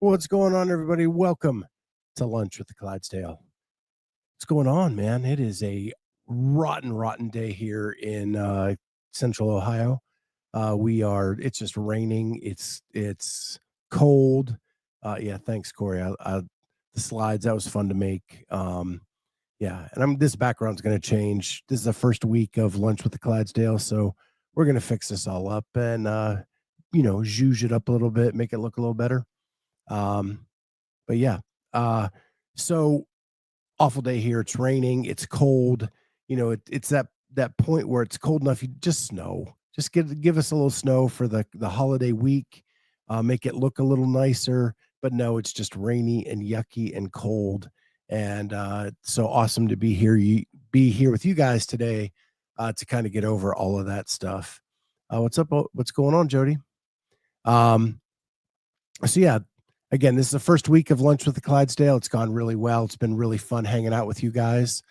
What's going on, everybody? Welcome to Lunch with the Clydesdale. What's going on, man? It is a rotten day here in Central Ohio. It's just raining. It's cold. Yeah, thanks, Corey. The slides, that was fun to make. Yeah, and this background's going to change. This is the first week of Lunch with the Clydesdale, so we're going to fix this all up and, zhuzh it up a little bit, make it look a little better. But yeah, so awful day here. It's raining. It's cold. It's that point where it's cold enough. You just snow. Just give us a little snow for the holiday week. Make it look a little nicer. But no, it's just rainy and yucky and cold. And so awesome to be here. Be here with you guys today to kind of get over all of that stuff. What's up? What's going on, Jody? So yeah, again, this is the first week of Lunch with the Clydesdale. It's gone really well. It's been really fun hanging out with you guys.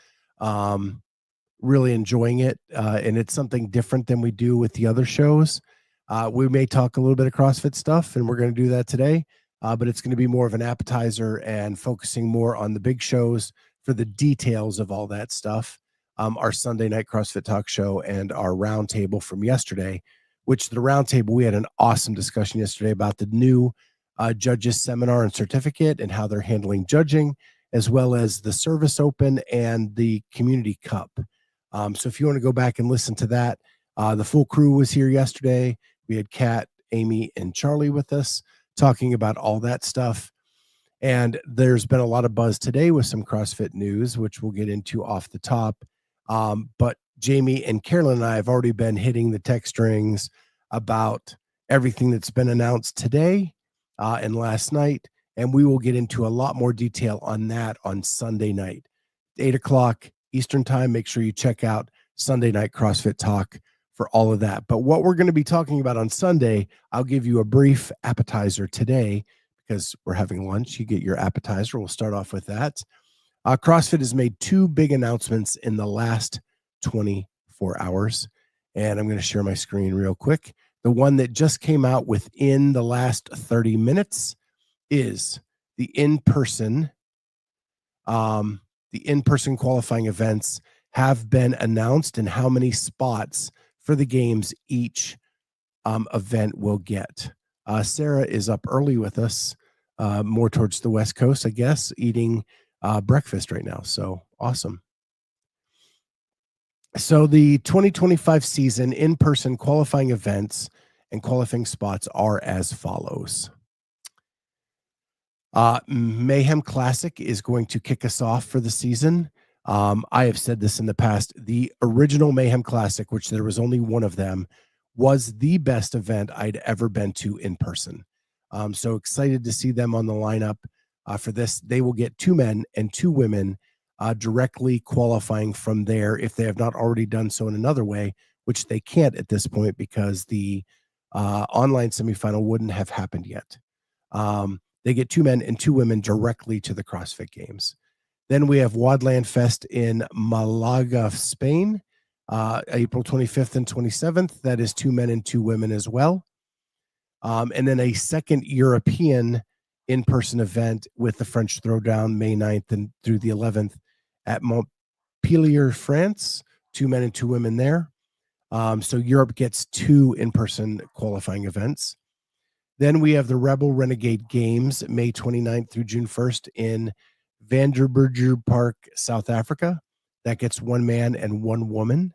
Really enjoying it. And it's something different than we do with the other shows. We may talk a little bit of CrossFit stuff, and we're going to do that today. But it's going to be more of an appetizer and focusing more on the big shows for the details of all that stuff. Our Sunday night CrossFit talk show and our roundtable from yesterday, which the roundtable, we had an awesome discussion yesterday about the new judges seminar and certificate and how they're handling judging, as well as the service open and the community cup. So if you want to go back and listen to that, the full crew was here yesterday. We had Kat, Amy, and Charlie with us talking about all that stuff. And there's been a lot of buzz today with some CrossFit news, which we'll get into off the top. But Jamie and Carolyn and I have already been hitting the text strings about everything that's been announced today and last night, and we will get into a lot more detail on that on Sunday night, 8:00 Eastern time. Make sure you check out Sunday Night CrossFit Talk for all of that. But what we're going to be talking about on Sunday, I'll give you a brief appetizer today because we're having lunch. You get your appetizer. We'll start off with that. CrossFit has made two big announcements in the last 24 hours, and I'm going to share my screen real quick. The one that just came out within the last 30 minutes is the in-person qualifying events have been announced and how many spots for the games each event will get. Sarah is up early with us, more towards the West Coast, I guess, eating breakfast right now. So awesome. So the 2025 season in-person qualifying events and qualifying spots are as follows. Mayhem Classic is going to kick us off for the season. I have said this in the past. The original Mayhem Classic, which there was only one of them, was the best event I'd ever been to in person. So excited to see them on the lineup for this. They will get 2 men and 2 women directly qualifying from there if they have not already done so in another way, which they can't at this point because the online semifinal wouldn't have happened yet. They get 2 men and 2 women directly to the CrossFit Games. Then we have Wadland Fest in Malaga, Spain, April 25th and 27th. That is 2 men and 2 women as well. And then a second European in-person event with the French Throwdown, May 9th and through the 11th at Montpellier, France, 2 men and 2 women there. So Europe gets 2 in-person qualifying events. Then we have the Rebel Renegade Games, May 29th through June 1st in Vanderburger Park, South Africa. That gets 1 man and 1 woman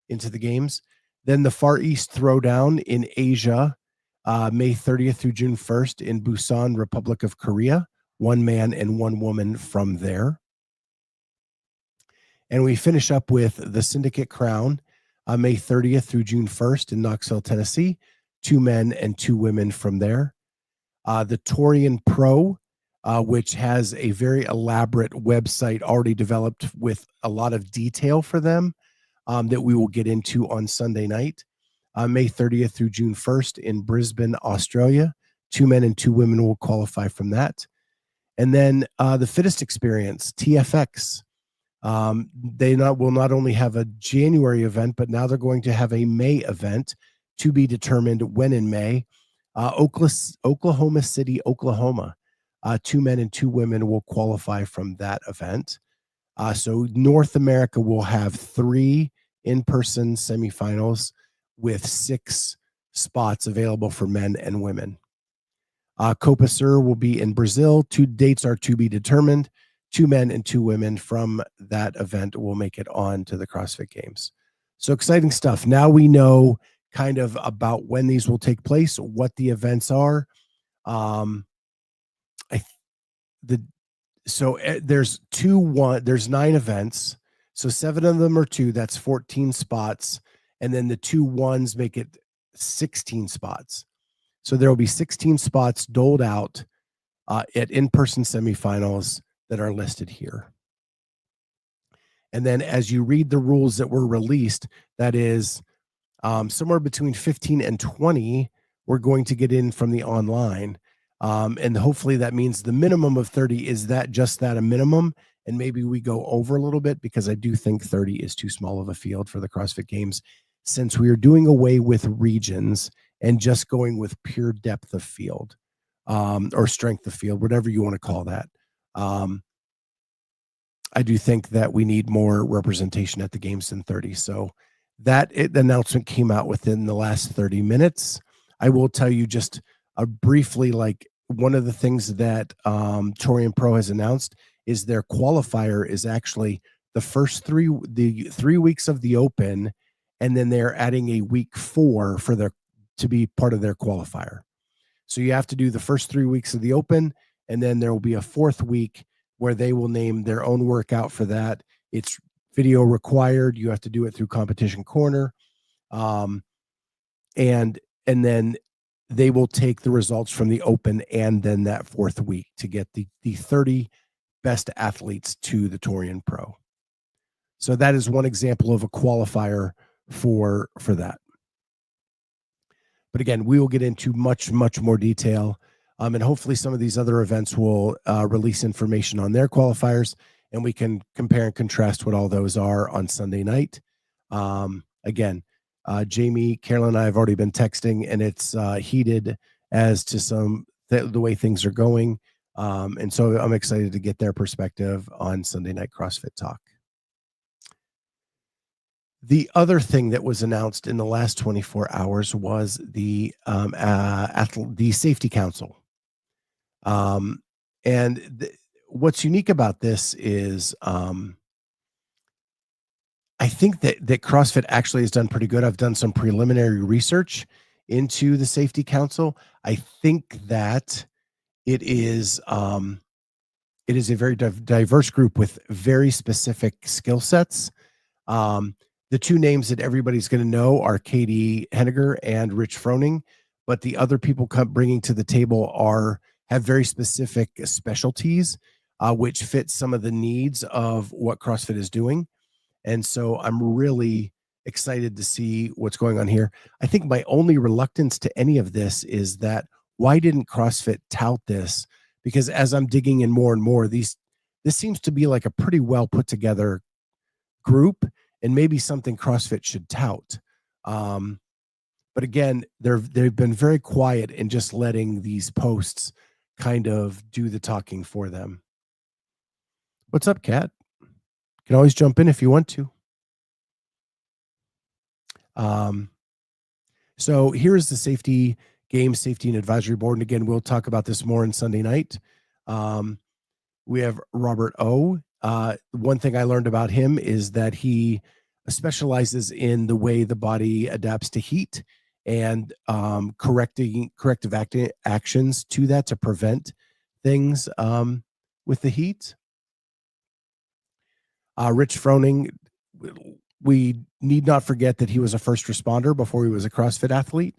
into the games. Then the Far East Throwdown in Asia, May 30th through June 1st in Busan, Republic of Korea. 1 man and 1 woman from there. And we finish up with the Syndicate Crown, May 30th through June 1st in Knoxville, Tennessee. 2 men and 2 women from there. The Torian Pro, which has a very elaborate website already developed with a lot of detail for them that we will get into on Sunday night. May 30th through June 1st in Brisbane, Australia. 2 men and 2 women will qualify from that. And then the Fittest Experience, TFX. They will not only have a January event, but now they're going to have a May event to be determined when in May. Oklahoma City, Oklahoma. 2 men and 2 women will qualify from that event. So North America will have 3 in-person semifinals with 6 spots available for men and women. Copa Sur will be in Brazil. 2 dates are to be determined. 2 men and 2 women from that event will make it on to the CrossFit Games. So exciting stuff. Now we know kind of about when these will take place, what the events are. There's 9 events. So 7 of them are 2, that's 14 spots. And then the 2 ones make it 16 spots. So there will be 16 spots doled out at in-person semifinals that are listed here. And then as you read the rules that were released, that is somewhere between 15 and 20, we're going to get in from the online. And hopefully that means the minimum of 30 is just that a minimum. And maybe we go over a little bit, because I do think 30 is too small of a field for the CrossFit Games, since we are doing away with regions and just going with pure depth of field, or strength of field, whatever you want to call that. I do think that we need more representation at the games than 30. So the announcement came out within the last 30 minutes. I will tell you just briefly, like, one of the things that Torian Pro has announced is their qualifier is actually the 3 weeks of the Open, and then they're adding a week 4 to be part of their qualifier. So you have to do the first 3 weeks of the Open, and then there will be a 4th week where they will name their own workout for that. It's video required. You have to do it through Competition Corner. And then they will take the results from the Open and then that 4th week to get the 30 best athletes to the Torian Pro. So that is one example of a qualifier for that. But again, we will get into much, much more detail. And hopefully some of these other events will release information on their qualifiers, and we can compare and contrast what all those are on Sunday night. Again, Jamie, Carolyn, and I have already been texting, and it's heated as to the way things are going. And so I'm excited to get their perspective on Sunday Night CrossFit Talk. The other thing that was announced in the last 24 hours was the Safety Council. What's unique about this is I think that CrossFit actually has done pretty good. I've done some preliminary research into the Safety Council. I think that it is a very diverse group with very specific skill sets. The 2 names that everybody's going to know are Katie Henniger and Rich Froning, but the other people bringing to the table have very specific specialties, which fit some of the needs of what CrossFit is doing. And so I'm really excited to see what's going on here. I think my only reluctance to any of this is that, why didn't CrossFit tout this? Because as I'm digging in more and more, this seems to be like a pretty well put together group, and maybe something CrossFit should tout. But again, they've been very quiet in just letting these posts kind of do the talking for them. What's up, Kat? You can always jump in if you want to. So here's the Safety and Advisory Board. And again, we'll talk about this more on Sunday night. We have Robert O. One thing I learned about him is that he specializes in the way the body adapts to heat and corrective actions to that to prevent things with the heat. Rich Froning, we need not forget that he was a first responder before he was a CrossFit athlete.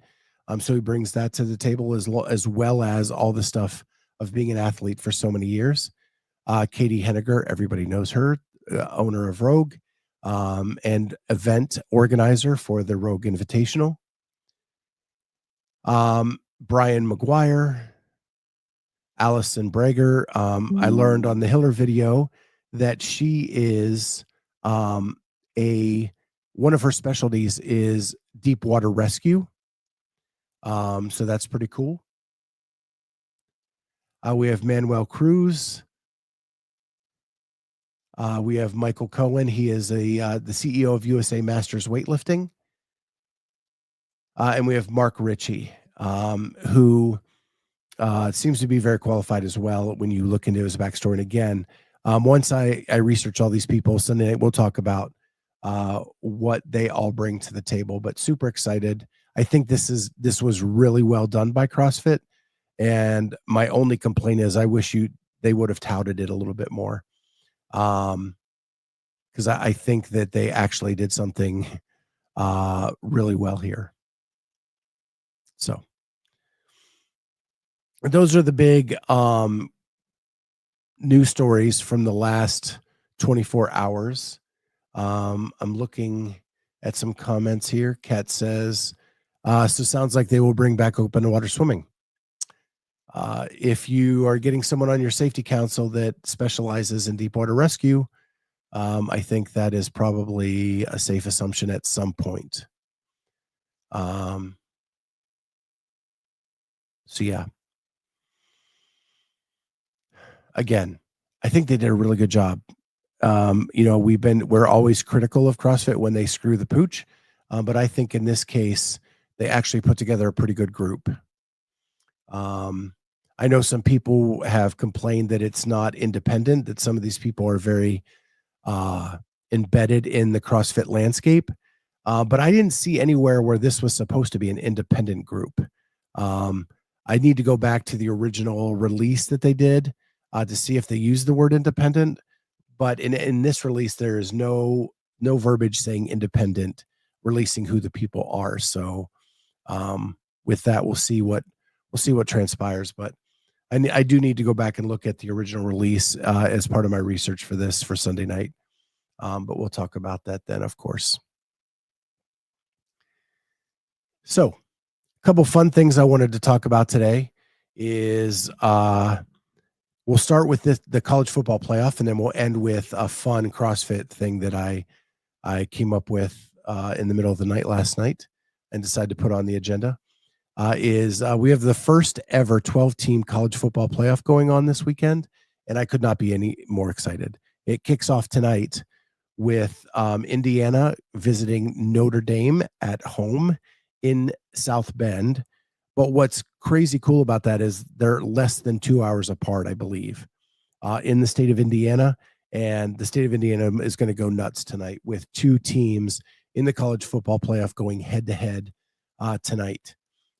So he brings that to the table as well as all the stuff of being an athlete for so many years. Katie Henniger, everybody knows her, owner of Rogue, and event organizer for the Rogue Invitational. Brian McGuire, Allison Brager. I learned on the Hiller video that she is one of her specialties is deep water rescue. So that's pretty cool. We have Manuel Cruz. We have Michael Cohen. He is the CEO of USA Masters Weightlifting. And we have Mark Ritchie, who seems to be very qualified as well when you look into his backstory. And again, once I research all these people, Sunday night we'll talk about what they all bring to the table. But super excited. I think this was really well done by CrossFit. And my only complaint is I wish they would have touted it a little bit more. Because I think that they actually did something really well here. So those are the big news stories from the last 24 hours. I'm looking at some comments here. Kat says, so sounds like they will bring back open water swimming. If you are getting someone on your safety council that specializes in deep water rescue, I think that is probably a safe assumption at some point. So yeah. Again, I think they did a really good job. We're always critical of CrossFit when they screw the pooch. But I think in this case, they actually put together a pretty good group. I know some people have complained that it's not independent, that some of these people are very embedded in the CrossFit landscape. But I didn't see anywhere where this was supposed to be an independent group. I need to go back to the original release that they did to see if they used the word independent. But in this release, there is no verbiage saying independent, releasing who the people are. So with that, we'll see what transpires. But I do need to go back and look at the original release as part of my research for this for Sunday night. But we'll talk about that then, of course. So a couple fun things I wanted to talk about today is we'll start with the college football playoff, and then we'll end with a fun CrossFit thing that I came up with in the middle of the night last night and decided to put on the agenda. We have the first ever 12-team college football playoff going on this weekend, and I could not be any more excited. It kicks off tonight with Indiana visiting Notre Dame at home in South Bend. But what's crazy cool about that is they're less than 2 hours apart, I believe, in the state of Indiana. And the state of Indiana is going to go nuts tonight with two teams in the college football playoff going head-to-head tonight.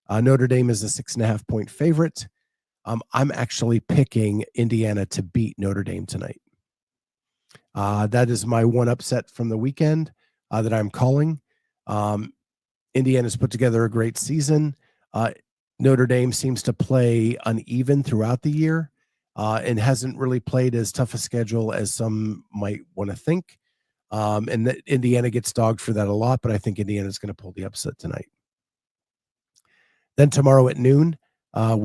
Notre Dame is a 6.5-point favorite. I'm actually picking Indiana to beat Notre Dame tonight. That is my one upset from the weekend that I'm calling. Indiana's put together a great season. Notre Dame seems to play uneven throughout the year and hasn't really played as tough a schedule as some might want to think. And that Indiana gets dogged for that a lot, but I think Indiana's going to pull the upset tonight. Then tomorrow at noon, at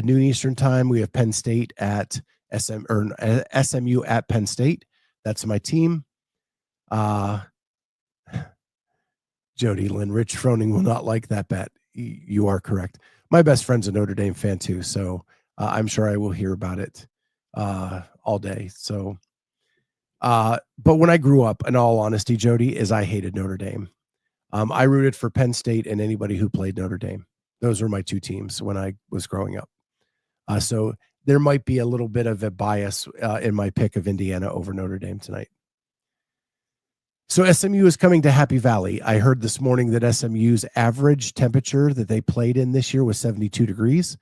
noon Eastern time, we have Penn State at SMU at Penn State. That's my team. Jody Lynn, Rich Froning will not like that bet. You are correct. My best friend's a Notre Dame fan too, so I'm sure I will hear about it all day. So, but when I grew up, in all honesty, Jody, is I hated Notre Dame. I rooted for Penn State and anybody who played Notre Dame. Those were my two teams when I was growing up. So there might be a little bit of a bias in my pick of Indiana over Notre Dame tonight. So SMU is coming to Happy Valley. I heard this morning that SMU's average temperature that they played in this year was 72 degrees.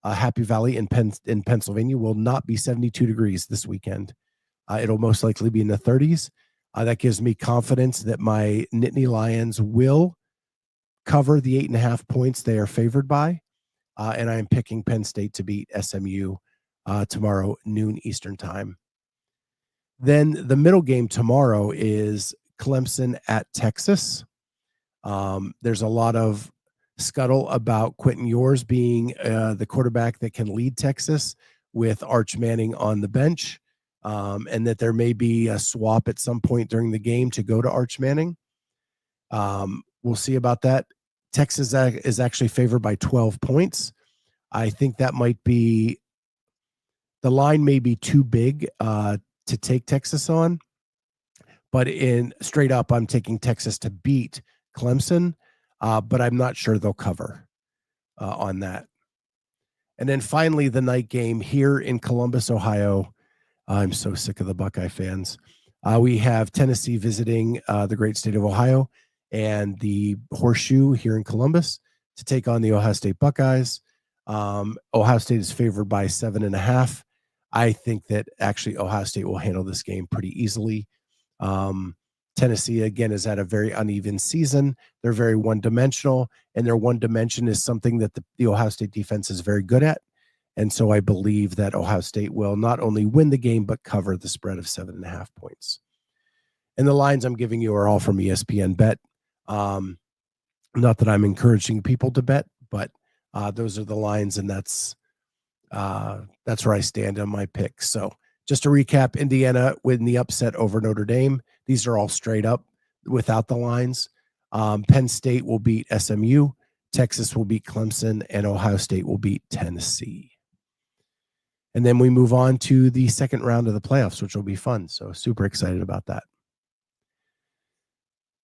Happy Valley in Pennsylvania will not be 72 degrees this weekend. It'll most likely be in the 30s. That gives me confidence that my Nittany Lions will cover the 8.5 points they are favored by. And I am picking Penn State to beat SMU tomorrow, noon Eastern time. Then the middle game tomorrow is Clemson at Texas. There's a lot of scuttle about Quentin Ewers being the quarterback that can lead Texas with Arch Manning on the bench, and that there may be a swap at some point during the game to go to Arch Manning. We'll see about that. Texas is actually favored by 12 points. I think that might be The line may be too big to take Texas on, but in straight up, I'm taking Texas to beat Clemson, but I'm not sure they'll cover on that. And then finally, the night game here in Columbus, Ohio. I'm so sick of the Buckeye fans. We have Tennessee visiting the great state of Ohio and the Horseshoe here in Columbus to take on the Ohio State Buckeyes. Ohio State is favored by 7.5. I think that actually Ohio State will handle this game pretty easily. Tennessee, again, is at a very uneven season. They're very one-dimensional, and their one dimension is something that the Ohio State defense is very good at. And so I believe that Ohio State will not only win the game, but cover the spread of 7.5 points. And the lines I'm giving you are all from ESPN Bet. Not that I'm encouraging people to bet, but those are the lines, and that's where I stand on my picks. So just to recap, Indiana win the upset over Notre Dame. These are all straight up without the lines. Penn State will beat SMU. Texas will beat Clemson, and Ohio State will beat Tennessee. And then we move on to the second round of the playoffs, which will be fun. So super excited about that.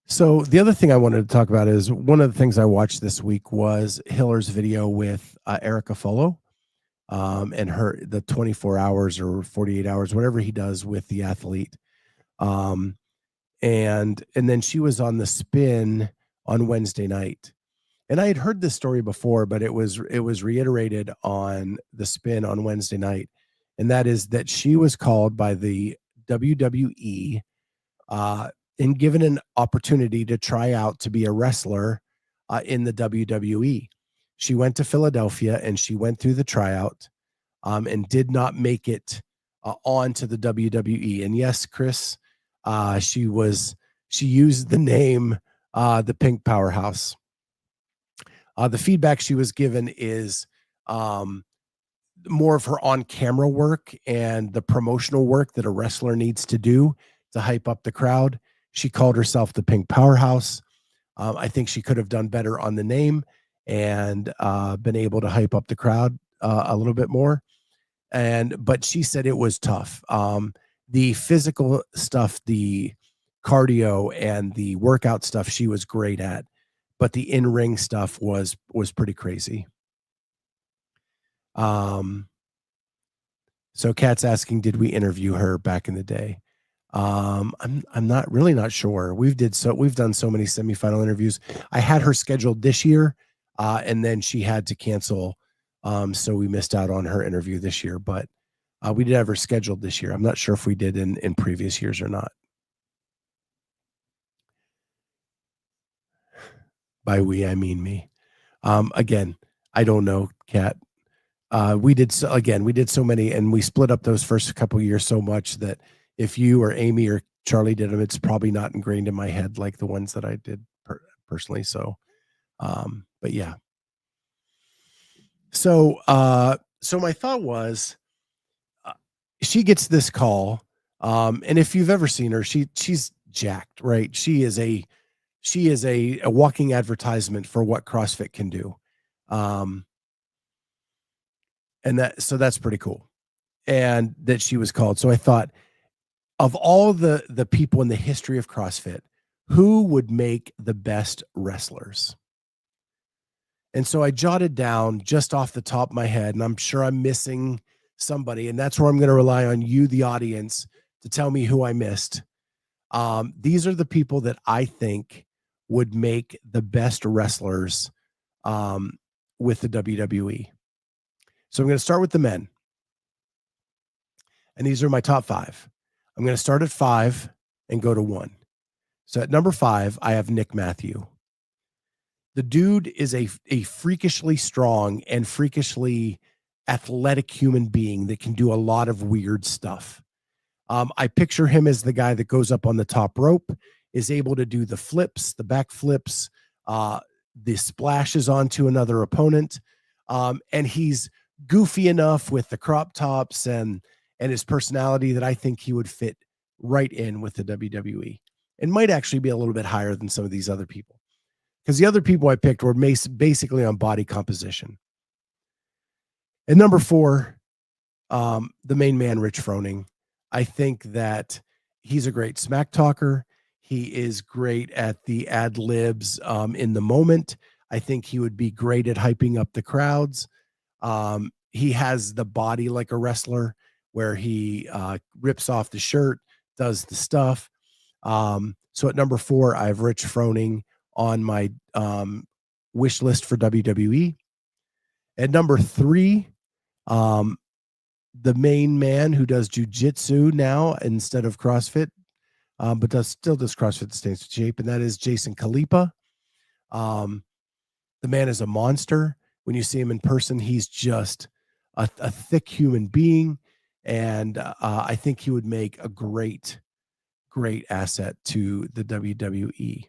So the other thing I wanted to talk about is one of the things I watched this week was Hiller's video with Erica Follow and the 24 hours or 48 hours, whatever he does with the athlete. And then she was on the spin on Wednesday night. And I had heard this story before, but it was reiterated on the spin on Wednesday night. And that is that she was called by the WWE and given an opportunity to try out to be a wrestler in the WWE. She went to Philadelphia and she went through the tryout and did not make it onto the WWE. And yes, Chris, she used the name the Pink Powerhouse. The feedback she was given is more of her on-camera work and the promotional work that a wrestler needs to do to hype up the crowd. She called herself the Pink Powerhouse. I think she could have done better on the name and been able to hype up the crowd a little bit more. But she said it was tough. The physical stuff, the cardio and the workout stuff, she was great at. But the in-ring stuff was pretty crazy. So Kat's asking, did we interview her back in the day? I'm not sure. We've done so many semifinal interviews. I had her scheduled this year, and then she had to cancel. So we missed out on her interview this year, but we did have her scheduled this year. I'm not sure if we did in previous years or not. By we, I mean me. Again, I don't know, Kat. We did so many, and we split up those first couple of years so much that if you or Amy or Charlie did them, it's probably not ingrained in my head like the ones that I did personally. So, but yeah. So my thought was, she gets this call, and if you've ever seen her, she's jacked, right? She is a walking advertisement for what CrossFit can do. And that's pretty cool. And that she was called. So I thought, of all the people in the history of CrossFit, who would make the best wrestlers? And so I jotted down just off the top of my head, and I'm sure I'm missing somebody, and that's where I'm going to rely on you, the audience, to tell me who I missed. These are the people that I think would make the best wrestlers with the WWE. So I'm going to start with the men. And these are my top 5. I'm going to start at 5 and go to 1. So at number 5, I have Nick Matthew. The dude is a freakishly strong and freakishly athletic human being that can do a lot of weird stuff. I picture him as the guy that goes up on the top rope, is able to do the flips, the back flips, the splashes onto another opponent. And he's goofy enough with the crop tops and his personality that I think he would fit right in with the WWE and might actually be a little bit higher than some of these other people. Because the other people I picked were basically on body composition. And number 4, The main man, Rich Froning. I think that he's a great smack talker. He is great at the ad libs in the moment. I think he would be great at hyping up the crowds. He has the body like a wrestler where he rips off the shirt, does the stuff. So at number 4, I have Rich Froning on my wish list for WWE. At number 3, the main man who does jujitsu now instead of CrossFit, but still does CrossFit to stay in shape, and that is Jason Khalipa. The man is a monster. When you see him in person, he's just a thick human being, and I think he would make a great asset to the WWE.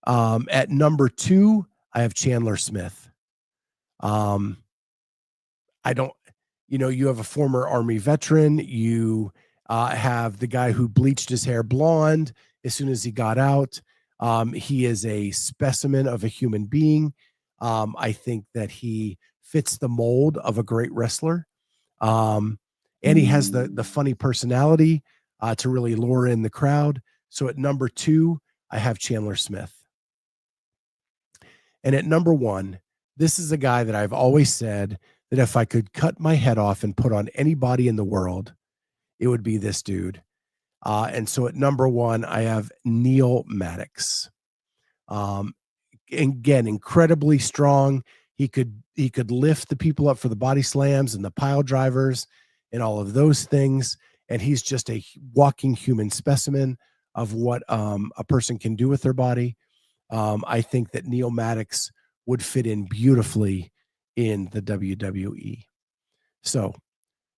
At number 2, I have Chandler Smith. I don't, you have a former Army veteran. You have the guy who bleached his hair blonde as soon as he got out. He is a specimen of a human being. I think that he fits the mold of a great wrestler. And he has the funny personality to really lure in the crowd. So at number 2, I have Chandler Smith. And at number 1, this is a guy that I've always said that if I could cut my head off and put on anybody in the world, it would be this dude. And so at number 1, I have Neil Maddox. Again, incredibly strong. He could lift the people up for the body slams and the pile drivers and all of those things. And he's just a walking human specimen of what a person can do with their body. I think that Neil Maddox would fit in beautifully in the WWE. So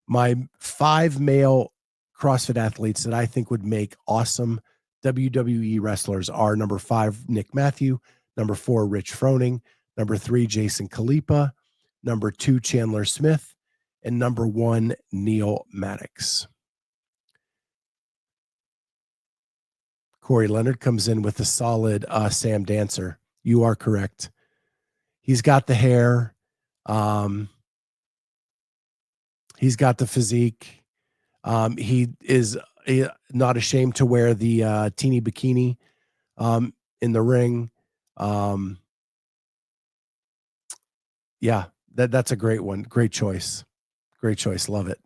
my 5 male CrossFit athletes that I think would make awesome WWE wrestlers are number 5, Nick Matthew, number 4, Rich Froning, number 3, Jason Khalipa, number 2, Chandler Smith, and number 1, Neil Maddox. Corey Leonard comes in with a solid Sam Dancer. You are correct. He's got the hair. He's got the physique. He is not ashamed to wear the teeny bikini in the ring. Yeah, that's a great one. Great choice. Great choice. Love it.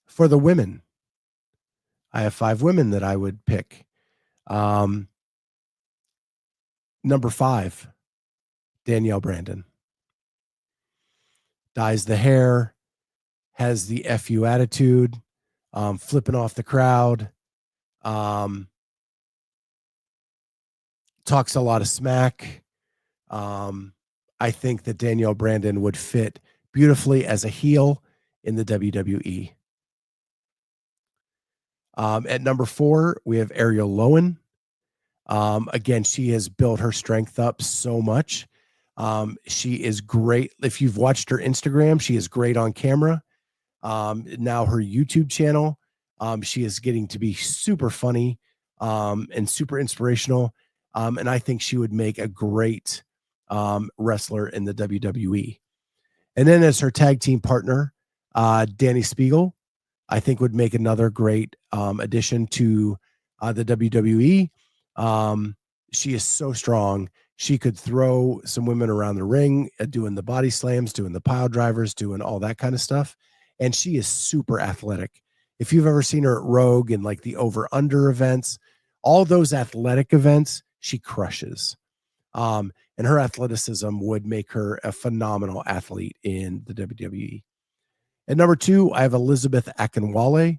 For the women, I have 5 women that I would pick. Number 5, Danielle Brandon. Dyes the hair, has the FU attitude, flipping off the crowd, talks a lot of smack. I think that Danielle Brandon would fit beautifully as a heel in the WWE. At number 4, we have Ariel Lowen. Again, she has built her strength up so much. She is great. If you've watched her Instagram, she is great on camera. Now her YouTube channel, she is getting to be super funny and super inspirational. And I think she would make a great wrestler in the WWE. And then as her tag team partner, Danny Spiegel, I think would make another great addition to the WWE. She is so strong. She could throw some women around the ring, doing the body slams, doing the pile drivers, doing all that kind of stuff. And she is super athletic. If you've ever seen her at Rogue and like the over-under events, all those athletic events, she crushes. And her athleticism would make her a phenomenal athlete in the WWE. At number 2, I have Elizabeth Akinwale.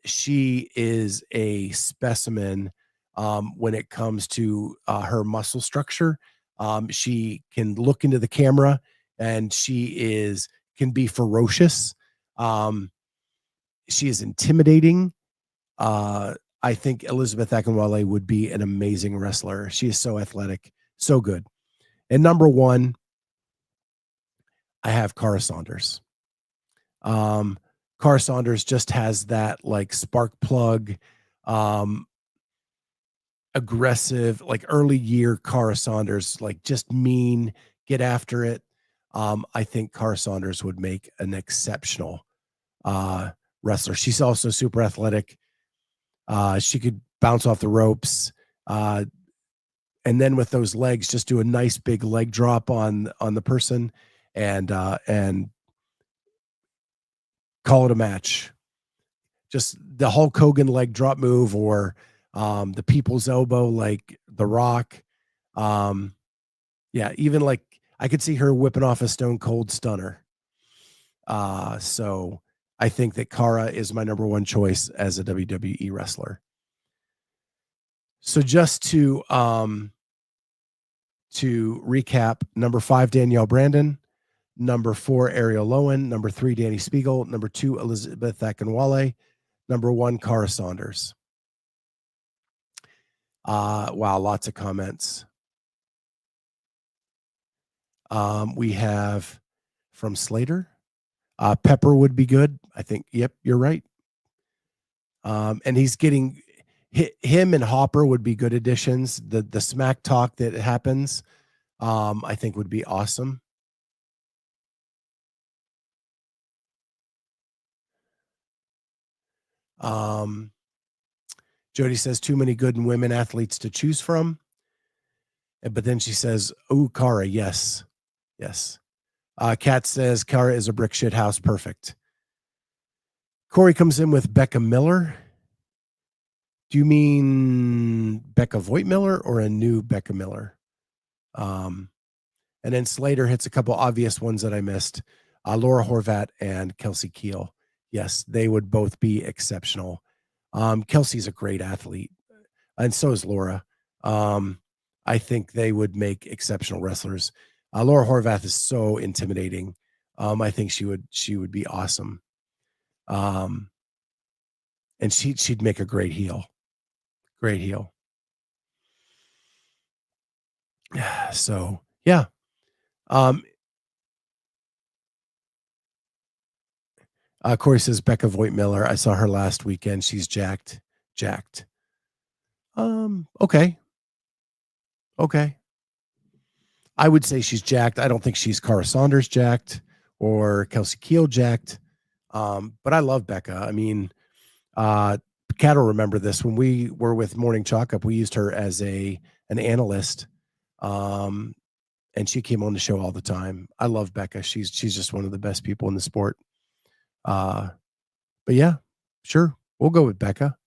She is a specimen when it comes to her muscle structure. She can look into the camera and she can be ferocious. She is intimidating. I think Elizabeth Akinwale would be an amazing wrestler. She is so athletic, so good. And number 1, I have Cara Saunders. Cara Saunders just has that like spark plug, aggressive, like early year Cara Saunders, like just mean, get after it. I think Cara Saunders would make an exceptional uh, wrestler. She's also super athletic. She could bounce off the ropes. And then with those legs, just do a nice big leg drop on the person and call it a match. Just the Hulk Hogan leg drop move or the people's elbow like The Rock. Yeah, even like I could see her whipping off a Stone Cold Stunner. So I think that Cara is my number one choice as a WWE wrestler. So just to recap, number 5, Danielle Brandon, number 4, Ariel Lowen, number 3, Danny Spiegel, number 2, Elizabeth Akinwale, number 1, Cara Saunders. Wow, lots of comments. We have from Slater, Pepper would be good. I think, yep, you're right. And he's getting him and Hopper would be good additions. The smack talk that happens, I think would be awesome. Jody says too many good women athletes to choose from. But then she says, "Oh, Cara, yes, yes." Kat says Cara is a brick shit house, perfect. Corey comes in with Becca Miller. Do you mean Becca Voigt-Miller or a new Becca Miller? And then Slater hits a couple obvious ones that I missed. Laura Horvat and Kelsey Keel. Yes, they would both be exceptional. Kelsey's a great athlete, and so is Laura. I think they would make exceptional wrestlers. Laura Horvath is so intimidating. I think she would be awesome. And she'd make a great heel. Great heel. So yeah. Corey says Becca Voigt-Miller. I saw her last weekend. She's jacked. Jacked. Okay. Okay. I would say she's jacked. I don't think she's Cara Saunders jacked or Kelsey Keel jacked. But I love Becca. I mean, Kat will remember this. When we were with Morning Chalk Up, we used her as an analyst. And she came on the show all the time. I love Becca. She's just one of the best people in the sport. But yeah, sure. We'll go with Becca.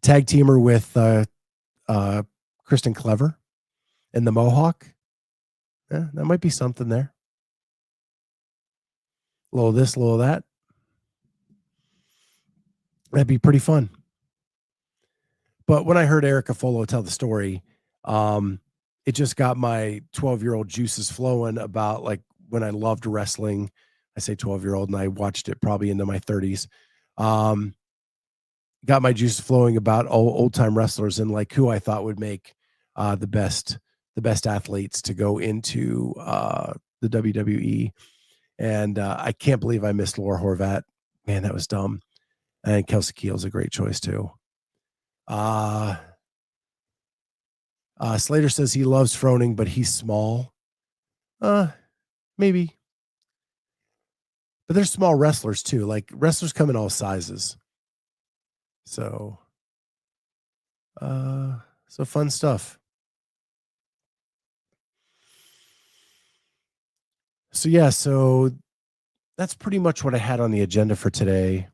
Tag teamer with Kristen Clever and the Mohawk. Yeah, that might be something there. A little of this, a little of that. That'd be pretty fun. But when I heard Erica Folo tell the story, it just got my 12-year-old juices flowing about like when I loved wrestling. I say 12-year-old, and I watched it probably into my 30s. Got my juices flowing about old time wrestlers and like who I thought would make the best athletes to go into the WWE. And I can't believe I missed Laura Horvat. Man, that was dumb. And Kelsey Keel's a great choice too. Slater says he loves Froning, but he's small. Maybe. But there's small wrestlers too. Like wrestlers come in all sizes. So fun stuff. So yeah, so that's pretty much what I had on the agenda for today.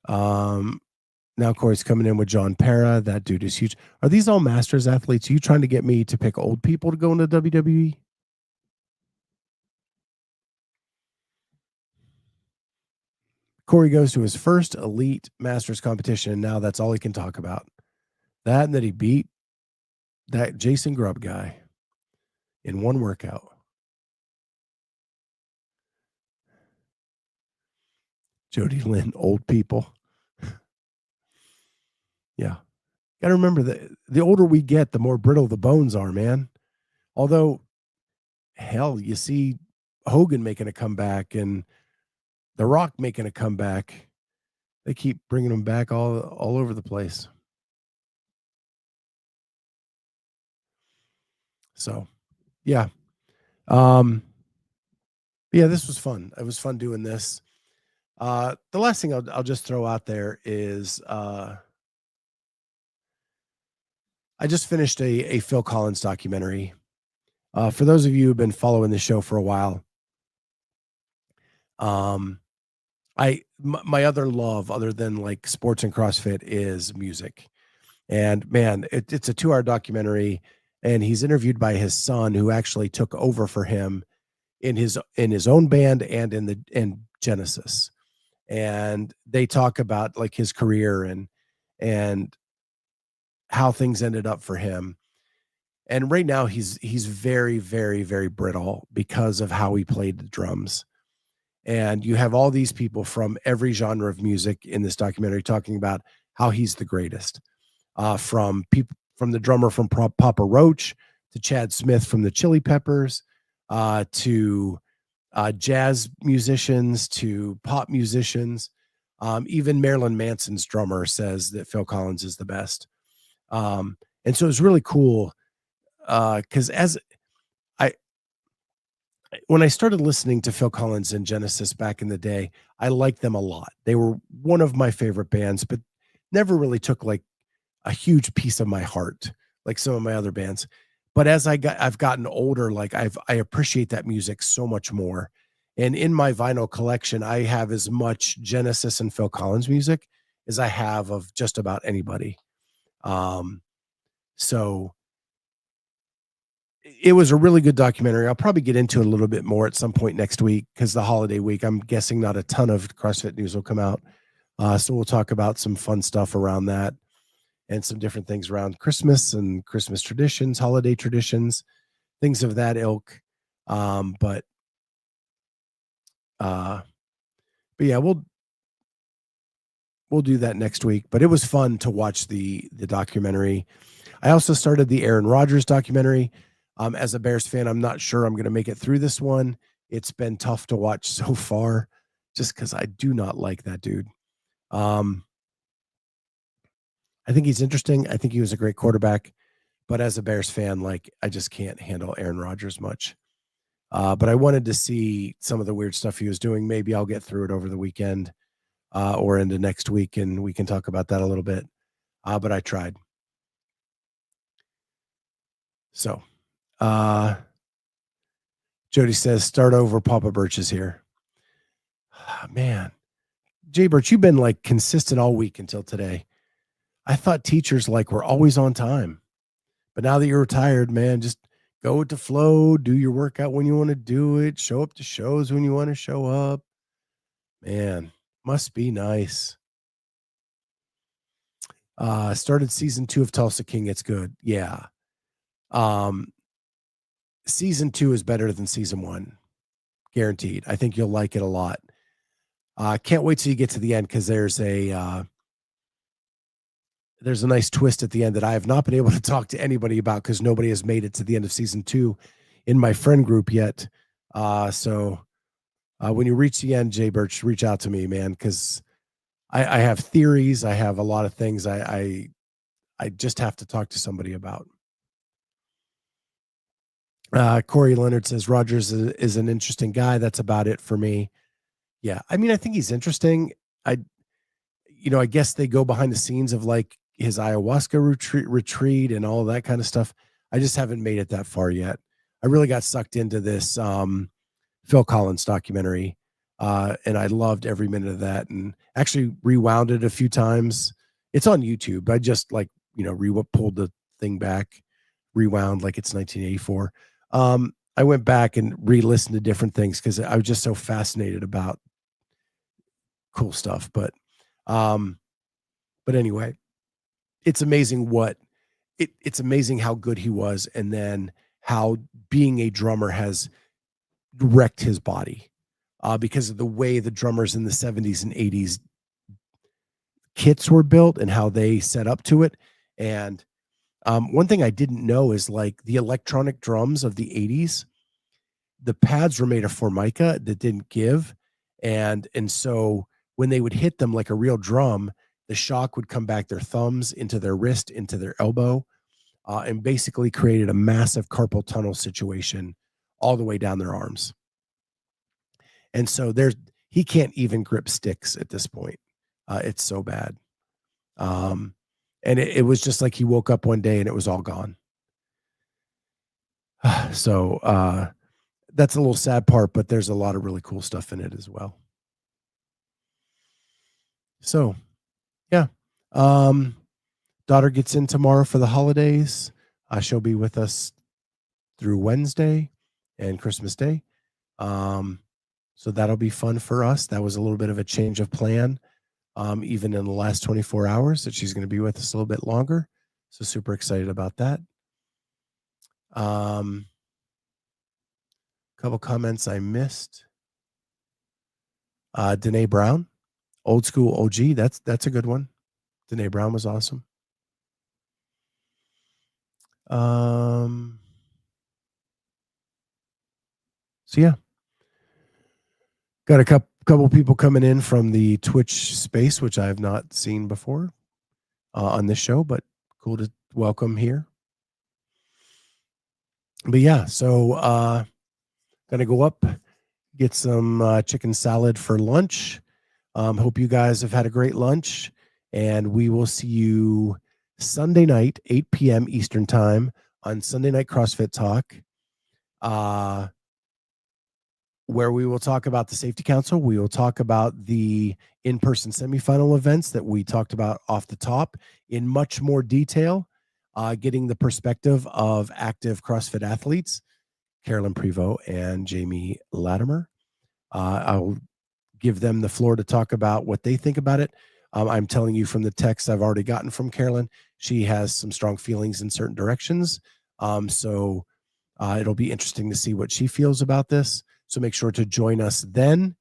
Now Corey's coming in with John Para. That dude is huge. Are these all Masters athletes? Are you trying to get me to pick old people to go into WWE? Corey goes to his first elite Masters competition, and now that's all he can talk about. That and that he beat that Jason Grubb guy in one workout. Jody Lynn, old people. Yeah. Got to remember that the older we get, the more brittle the bones are, man. Although, hell, you see Hogan making a comeback and The Rock making a comeback. They keep bringing them back all over the place. So yeah. Yeah, this was fun. It was fun doing this. The last thing I'll just throw out there is I just finished a Phil Collins documentary. For those of you who've been following the show for a while, um, my other love, other than like sports and CrossFit, is music. And man, it's a 2-hour documentary, and he's interviewed by his son, who actually took over for him in his own band and in Genesis. And they talk about like his career and how things ended up for him. And right now he's very, very, very brittle because of how he played the drums. And you have all these people from every genre of music in this documentary talking about how he's the greatest. From people, from the drummer from Papa Roach to Chad Smith from the Chili Peppers, to jazz musicians to pop musicians. Even Marilyn Manson's drummer says that Phil Collins is the best. And so it's really cool because when I started listening to Phil Collins and Genesis back in the day, I liked them a lot. They were one of my favorite bands, but never really took like a huge piece of my heart like some of my other bands. But as I've gotten older, like I appreciate that music so much more. And in my vinyl collection, I have as much Genesis and Phil Collins music as I have of just about anybody. So it was a really good documentary. I'll probably get into it a little bit more at some point next week because the holiday week, I'm guessing not a ton of CrossFit news will come out. So we'll talk about some fun stuff around that and some different things around Christmas and Christmas traditions, holiday traditions, things of that ilk. But yeah, we'll do that next week. But it was fun to watch the documentary. I also started the Aaron Rodgers documentary. As a Bears fan, I'm not sure I'm going to make it through this one. It's been tough to watch so far, just because I do not like that dude. I think he's interesting. I think he was a great quarterback, but as a Bears fan, like I just can't handle Aaron Rodgers much. But I wanted to see some of the weird stuff he was doing. Maybe I'll get through it over the weekend or into next week, and we can talk about that a little bit. But I tried. So, Jody says, start over. Papa Birch is here. Man, Jay Birch, you've been like consistent all week until today. I thought teachers like were always on time, but now that you're retired, man, just go with the flow, do your workout when you want to do it, show up to shows when you want to show up. Man, must be nice. Started season 2 of Tulsa King. It's good. Yeah. Season 2 is better than season 1. Guaranteed. I think you'll like it a lot. Can't wait till you get to the end because there's a nice twist at the end that I have not been able to talk to anybody about because nobody has made it to the end of season 2 in my friend group yet. So when you reach the end, Jay Birch, reach out to me, man, because I have theories. I have a lot of things I just have to talk to somebody about. Corey Leonard says Rogers is an interesting guy. That's about it for me. Yeah, I mean, I think he's interesting. I guess they go behind the scenes of like his ayahuasca retreat and all that kind of stuff. I just haven't made it that far yet. I really got sucked into this Phil Collins documentary, and I loved every minute of that. And actually rewound it a few times. It's on YouTube. I just like pulled the thing back, rewound like it's 1984. I went back and re-listened to different things because I was just so fascinated about cool stuff. But anyway, it's amazing it's amazing how good he was, and then how being a drummer has wrecked his body because of the way the drummers in the 70s and 80s kits were built and how they set up to it. And one thing I didn't know is like the electronic drums of the 80s, the pads were made of formica that didn't give. And so when they would hit them like a real drum, the shock would come back their thumbs, into their wrist, into their elbow. and basically created a massive carpal tunnel situation all the way down their arms. And so he can't even grip sticks at this point. It's so bad. And it was just like he woke up one day and it was all gone. So that's a little sad part, but there's a lot of really cool stuff in it as well. So, yeah. Daughter gets in tomorrow for the holidays. She'll be with us through Wednesday and Christmas Day. So that'll be fun for us. That was a little bit of a change of plan, even in the last 24 hours, that she's going to be with us a little bit longer. So super excited about that. Couple comments I missed. Danae Brown, old school OG. That's a good one. Danae Brown was awesome. So yeah, got a couple people coming in from the Twitch space, which I have not seen before on this show, but cool to welcome here. But yeah, so gonna go up, get some chicken salad for lunch. Hope you guys have had a great lunch, and we will see you Sunday night, 8 p.m. Eastern time on Sunday Night CrossFit Talk, where we will talk about the Safety Council. We will talk about the in-person semifinal events that we talked about off the top in much more detail, getting the perspective of active CrossFit athletes, Carolyn Prevost and Jamie Latimer. I'll give them the floor to talk about what they think about it. I'm telling you from the text I've already gotten from Carolyn, she has some strong feelings in certain directions. So it'll be interesting to see what she feels about this. So make sure to join us then.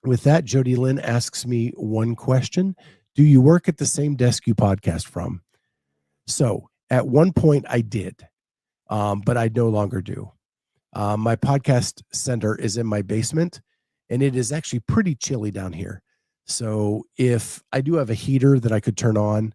With that, Jody Lynn asks me one question. Do you work at the same desk you podcast from? So at one point I did, but I no longer do. My podcast center is in my basement, and it is actually pretty chilly down here. So if I do have a heater that I could turn on,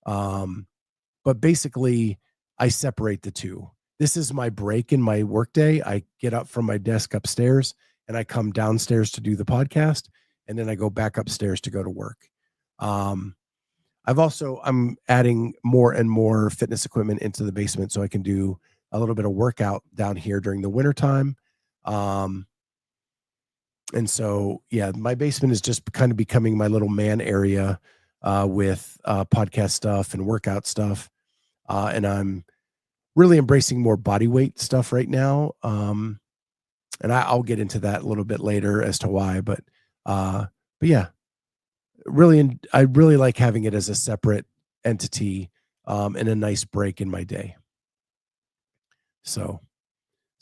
but basically I separate the two. This is my break in my workday. I get up from my desk upstairs and I come downstairs to do the podcast, and then I go back upstairs to go to work. I'm adding more and more fitness equipment into the basement so I can do a little bit of workout down here during the wintertime. And so, yeah, my basement is just kind of becoming my little man area with podcast stuff and workout stuff. And I'm really embracing more body weight stuff right now. And I'll get into that a little bit later as to why, but yeah, I really like having it as a separate entity and a nice break in my day. So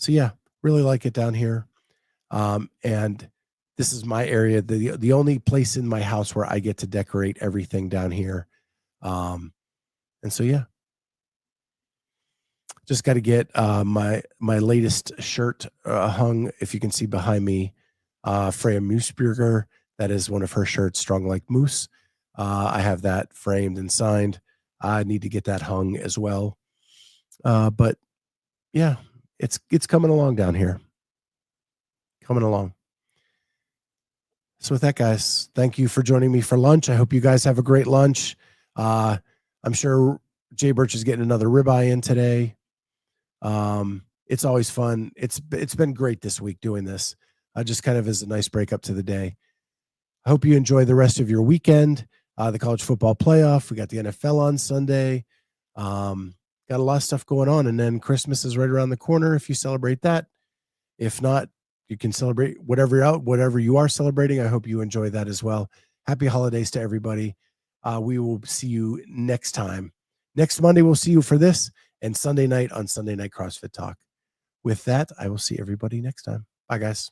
yeah, really like it down here. And this is my area, the only place in my house where I get to decorate everything down here. And so, yeah, just got to get my latest shirt hung. If you can see behind me, Freya Moosburger, that is one of her shirts, Strong Like Moose. I have that framed and signed. I need to get that hung as well. But yeah, it's coming along down here. Coming along. So with that, guys, thank you for joining me for lunch. I hope you guys have a great lunch. I'm sure Jay Birch is getting another ribeye in today. It's always fun. It's been great this week doing this. Just kind of as a nice break up to the day. I hope you enjoy the rest of your weekend. The college football playoff. We got the NFL on Sunday. Got a lot of stuff going on, and then Christmas is right around the corner if you celebrate that. If not, you can celebrate whatever you are celebrating. I hope you enjoy that as well. Happy holidays to everybody. We will see you next time. Next Monday, we'll see you for this, and Sunday night on Sunday Night CrossFit Talk. With that, I will see everybody next time. Bye, guys.